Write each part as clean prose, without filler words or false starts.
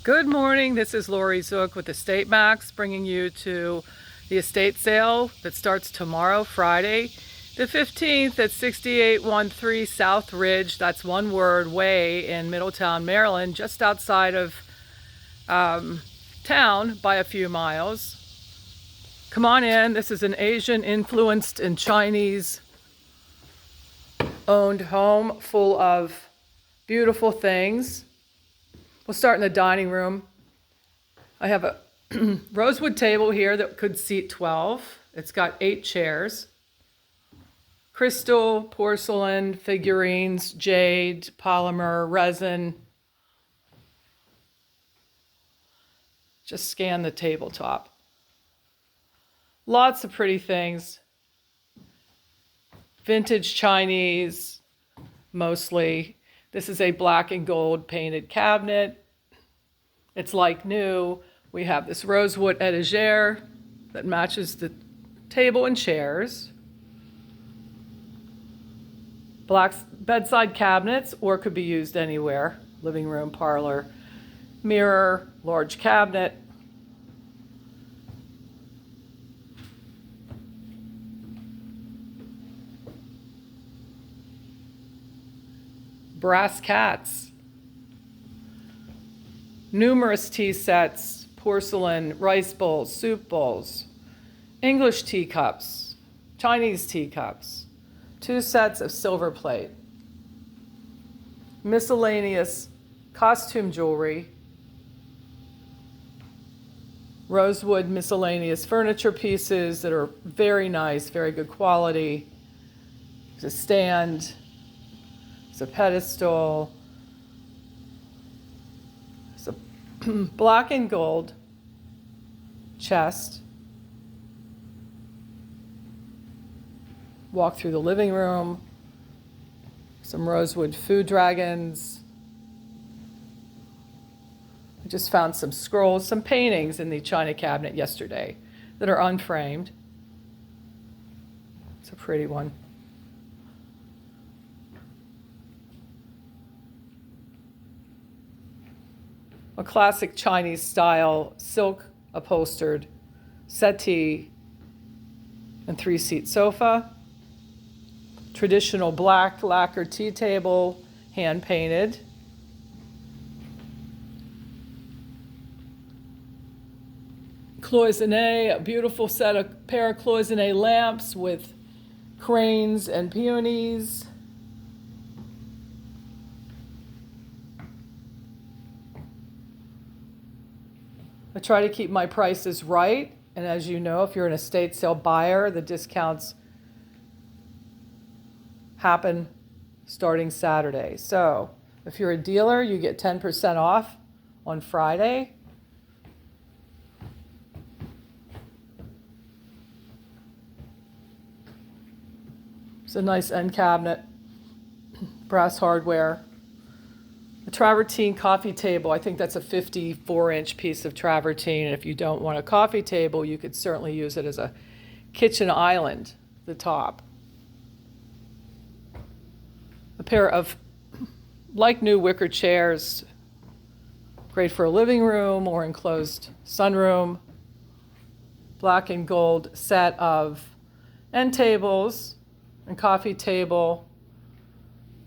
Good morning, this is Lori Zook with EstateMAX, bringing you to the estate sale that starts tomorrow, Friday, the 15th at 6813 South Ridge, that's one word, Way in Middletown, Maryland, just outside of town by a few miles. Come on in, this is an Asian influenced and Chinese owned home full of beautiful things. We'll start in the dining room. I have a rosewood table here that could seat 12. It's got 8 chairs. Crystal, porcelain, figurines, jade, polymer, resin. Just scan the tabletop. Lots of pretty things. Vintage Chinese, mostly. This is a black and gold painted cabinet. It's like new. We have this rosewood etagere that matches the table and chairs. Black bedside cabinets, or could be used anywhere. Living room, parlor, mirror, large cabinet. Brass cats, numerous tea sets, porcelain, rice bowls, soup bowls, English teacups, Chinese teacups, 2 sets of silver plate, miscellaneous costume jewelry, rosewood miscellaneous furniture pieces that are very nice, very good quality. There's a stand. It's a pedestal. It's a black and gold chest. Walk through the living room. Some rosewood food dragons. I just found some scrolls, some paintings in the china cabinet yesterday that are unframed. It's a pretty one. A classic Chinese style silk upholstered settee and 3-seat sofa. Traditional black lacquer tea table, hand painted. Cloisonne, a beautiful pair of cloisonne lamps with cranes and peonies. I try to keep my prices right, and as you know, if you're an estate sale buyer, the discounts happen starting Saturday. So if you're a dealer, you get 10% off on Friday. It's a nice end cabinet, brass hardware. A travertine coffee table, I think that's a 54-inch piece of travertine. And if you don't want a coffee table, you could certainly use it as a kitchen island, the top. A pair of like new wicker chairs, great for a living room or enclosed sunroom. Black and gold set of end tables and coffee table.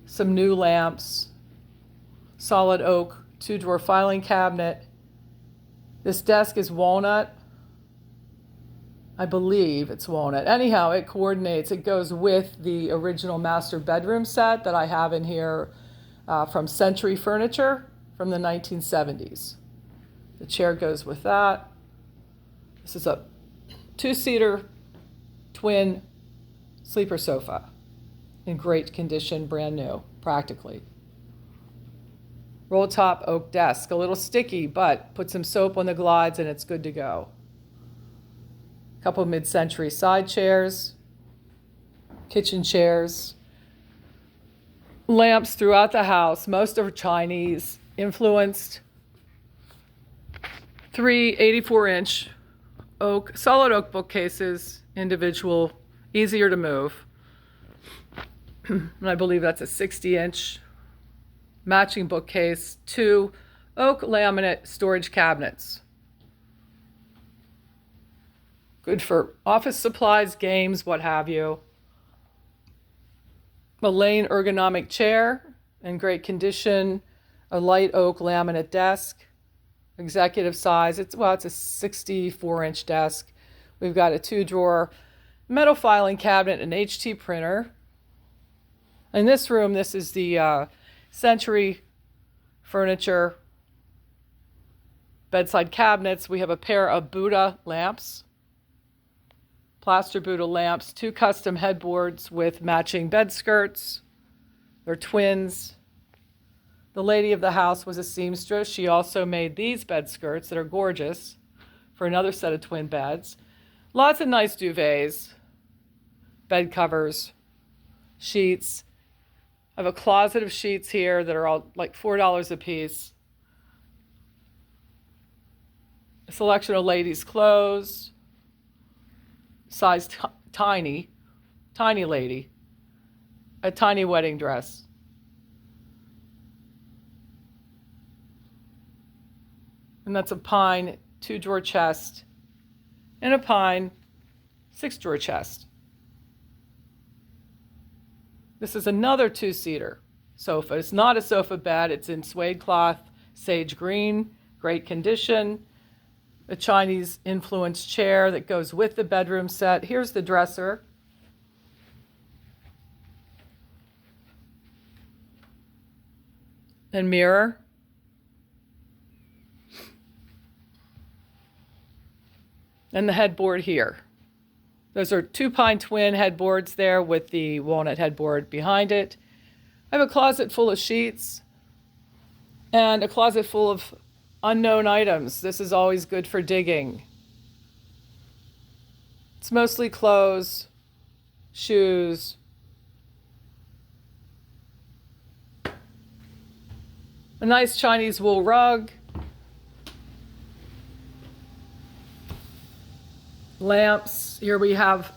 Some new lamps. Solid oak 2-drawer filing cabinet. This desk is walnut. I believe it's walnut. Anyhow, it coordinates. It goes with the original master bedroom set that I have in here from Century Furniture from the 1970s. The chair goes with that. This is a 2-seater twin sleeper sofa in great condition, brand new, practically. Roll top oak desk, a little sticky, but put some soap on the glides and it's good to go. A couple mid-century side chairs, kitchen chairs, lamps throughout the house. Most are Chinese influenced. 3 84-inch oak, solid oak bookcases, individual, easier to move. And I believe that's a 60-inch matching bookcase, 2 oak laminate storage cabinets. Good for office supplies, games, what have you. A Lane ergonomic chair in great condition. A light oak laminate desk, executive size. It's a 64-inch desk. We've got a 2-drawer metal filing cabinet, an HT printer. In this room, this is the Century furniture, bedside cabinets. We have a pair of Buddha lamps, plaster Buddha lamps, 2 custom headboards with matching bed skirts. They're twins. The lady of the house was a seamstress. She also made these bed skirts that are gorgeous for another set of twin beds. Lots of nice duvets, bed covers, sheets. I have a closet of sheets here that are all like $4 a piece. A selection of ladies' clothes, size tiny lady, a tiny wedding dress. And that's a pine 2-drawer chest and a pine 6-drawer chest. This is another 2-seater sofa. It's not a sofa bed. It's in suede cloth, sage green, great condition. A Chinese influenced chair that goes with the bedroom set. Here's the dresser. And mirror. And the headboard here. Those are 2 pine twin headboards there with the walnut headboard behind it. I have a closet full of sheets and a closet full of unknown items. This is always good for digging. It's mostly clothes, shoes. A nice Chinese wool rug. Lamps. Here we have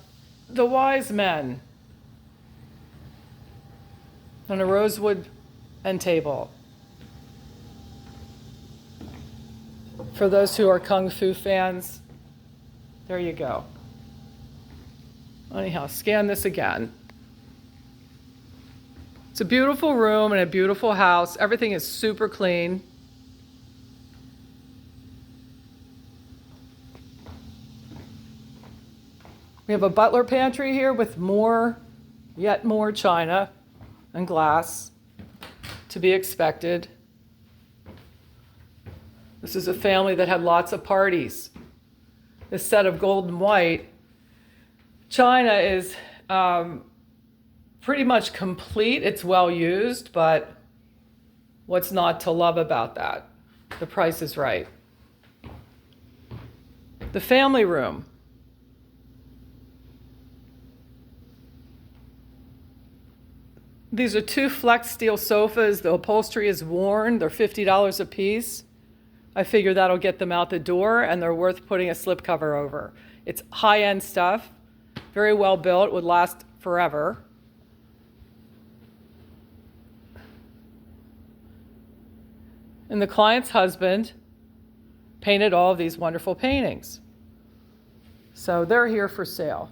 the wise men on a rosewood end table. For those who are Kung Fu fans, there you go. Anyhow, scan this again. It's a beautiful room and a beautiful house. Everything is super clean. We have a butler pantry here with yet more china and glass to be expected. This is a family that had lots of parties. This set of gold and white china is pretty much complete. It's well used, but what's not to love about that? The price is right. The family room. These are 2 flex steel sofas. The upholstery is worn. They're $50 a piece. I figure that'll get them out the door, and they're worth putting a slipcover over. It's high-end stuff, very well built, would last forever. And the client's husband painted all of these wonderful paintings. So they're here for sale.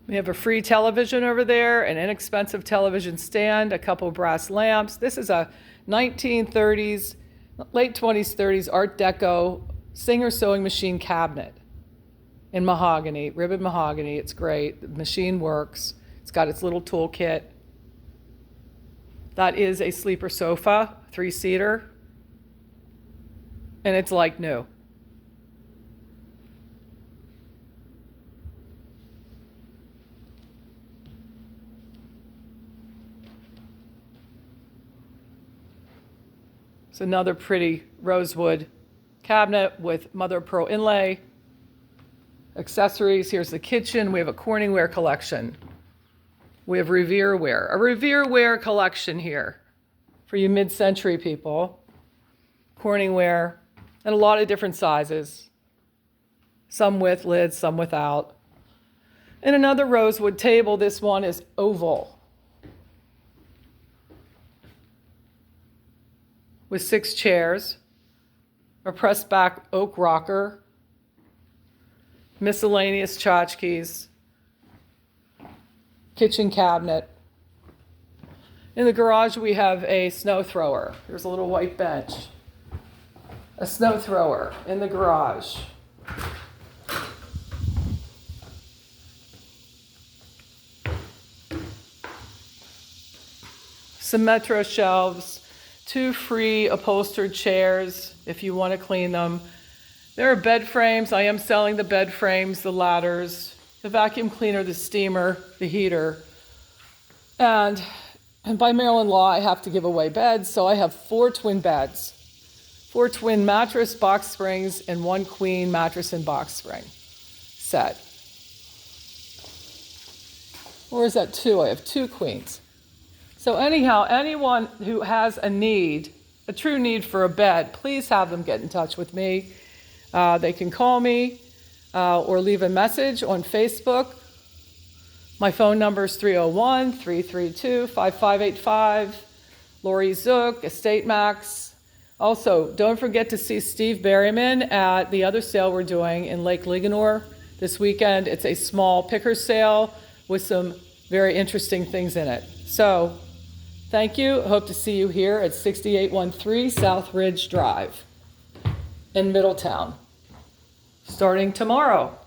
We have a free television over there, an inexpensive television stand, a couple brass lamps. This is a 1930s, late 20s, 30s Art Deco Singer sewing machine cabinet in mahogany, ribbon mahogany. It's great. The machine works. It's got its little toolkit. That is a sleeper sofa, 3-seater, and it's like new. It's another pretty rosewood cabinet with mother of pearl inlay. Accessories. Here's the kitchen. We have a Corningware collection. We have Revereware. A Revereware collection here for you mid-century people. Corningware, and a lot of different sizes. Some with lids, some without. And another rosewood table. This one is oval with 6 chairs, a pressed back oak rocker, miscellaneous tchotchkes, kitchen cabinet. In the garage, we have a snow thrower. There's a little white bench. A snow thrower in the garage. Some Metro shelves, 2 free upholstered chairs if you want to clean them. There are bed frames. I am selling the bed frames, the ladders, the vacuum cleaner, the steamer, the heater. And by Maryland law, I have to give away beds, so I have 4 twin beds, 4 twin mattress box springs, and 1 queen mattress and box spring set. Or is that 2? I have 2 queens. So anyhow, anyone who has a need, a true need for a bed, please have them get in touch with me. They can call me or leave a message on Facebook. My phone number is 301-332-5585. Lori Zook, EstateMAX. Also, don't forget to see Steve Berryman at the other sale we're doing in Lake Ligonor this weekend. It's a small picker sale with some very interesting things in it. So, thank you. Hope to see you here at 6813 South Ridge Drive in Middletown, starting tomorrow.